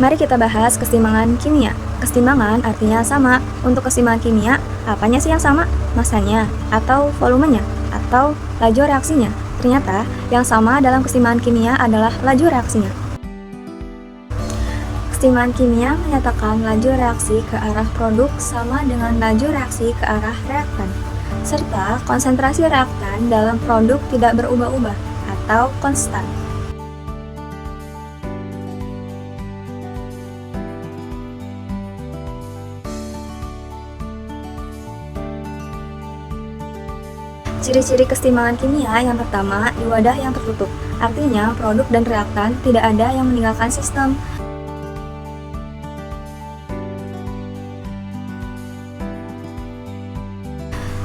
Mari kita bahas keseimbangan kimia. Keseimbangan artinya sama. Untuk keseimbangan kimia, apanya sih yang sama? Masanya, atau volumenya, atau laju reaksinya? Ternyata, yang sama dalam keseimbangan kimia adalah laju reaksinya. Keseimbangan kimia menyatakan laju reaksi ke arah produk sama dengan laju reaksi ke arah reaktan, serta konsentrasi reaktan dalam produk tidak berubah-ubah atau konstan. Ciri-ciri keseimbangan kimia yang pertama, di wadah yang tertutup. Artinya, produk dan reaktan tidak ada yang meninggalkan sistem.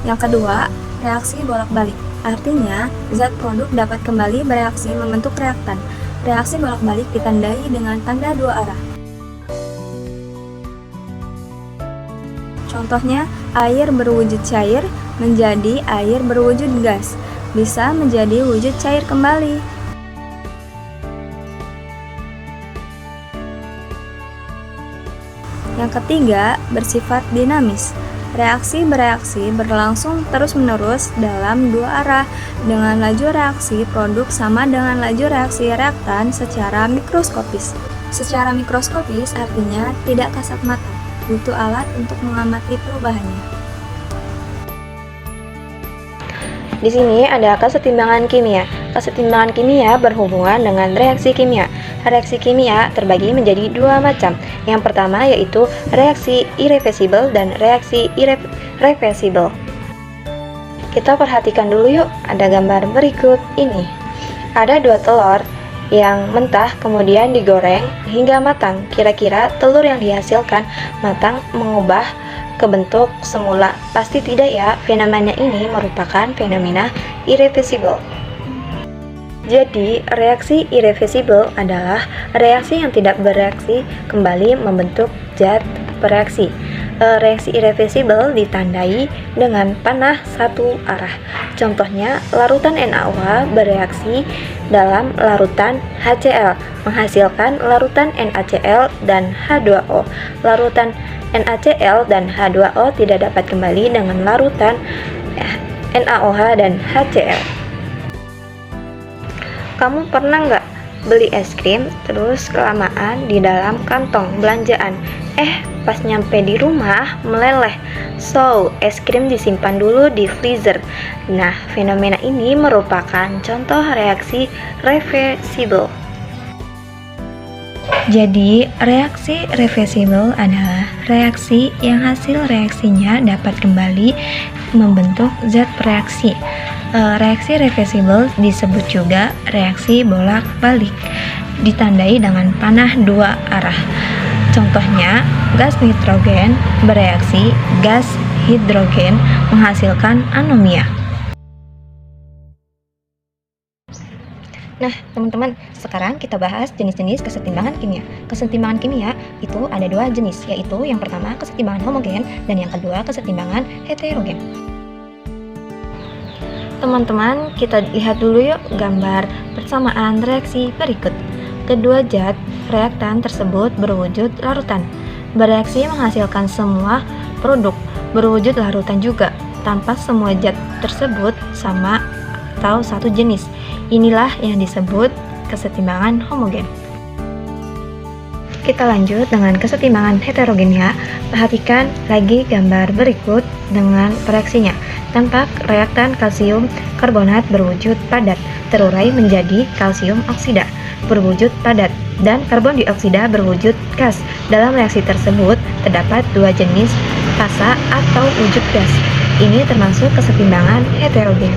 Yang kedua, reaksi bolak-balik. Artinya, zat produk dapat kembali bereaksi membentuk reaktan. Reaksi bolak-balik ditandai dengan tanda dua arah. Contohnya, air berwujud cair menjadi air berwujud gas, bisa menjadi wujud cair kembali. Yang ketiga, bersifat dinamis. Reaksi bereaksi berlangsung terus-menerus dalam dua arah dengan laju reaksi produk sama dengan laju reaksi reaktan secara mikroskopis. Secara mikroskopis artinya tidak kasat mata, butuh alat untuk mengamati perubahannya. Di sini ada kesetimbangan kimia. Kesetimbangan kimia berhubungan dengan reaksi kimia. Reaksi kimia terbagi menjadi dua macam. Yang pertama yaitu reaksi irreversibel dan reaksi reversibel. Kita perhatikan dulu yuk, ada gambar berikut ini. Ada dua telur yang mentah kemudian digoreng hingga matang. Kira-kira telur yang dihasilkan matang mengubah ke bentuk semula? Pasti tidak ya, fenomena ini merupakan fenomena irreversibel. Jadi, reaksi irreversibel adalah reaksi yang tidak bereaksi kembali membentuk zat bereaksi. Reaksi irreversibel ditandai dengan panah satu arah. Contohnya, larutan NaOH bereaksi dalam larutan HCl, menghasilkan larutan NaCl dan H2O. Larutan NaCl dan H2O tidak dapat kembali dengan larutan NaOH dan HCl. Kamu pernah nggak beli es krim terus kelamaan di dalam kantong belanjaan? Pas nyampe di rumah meleleh. So, es krim disimpan dulu di freezer. Nah, fenomena ini merupakan contoh reaksi reversibel. Jadi, reaksi reversibel adalah reaksi yang hasil reaksinya dapat kembali membentuk zat bereaksi. Reaksi reversibel disebut juga reaksi bolak-balik, ditandai dengan panah dua arah. Contohnya, gas nitrogen bereaksi gas hidrogen menghasilkan anomia. Nah, teman-teman, sekarang kita bahas jenis-jenis kesetimbangan kimia. Kesetimbangan kimia itu ada dua jenis, yaitu yang pertama kesetimbangan homogen dan yang kedua kesetimbangan heterogen. Teman-teman, kita lihat dulu yuk gambar persamaan reaksi berikut. Kedua zat reaktan tersebut berwujud larutan. Bereaksi menghasilkan semua produk berwujud larutan juga, tanpa semua zat tersebut sama atau satu jenis. Inilah yang disebut kesetimbangan homogen. Kita lanjut dengan kesetimbangan heterogen ya. Perhatikan lagi gambar berikut dengan reaksinya. Tampak reaktan kalsium karbonat berwujud padat, terurai menjadi kalsium oksida berwujud padat, dan karbon dioksida berwujud gas. Dalam reaksi tersebut terdapat dua jenis fasa atau wujud gas. Ini termasuk kesetimbangan heterogen.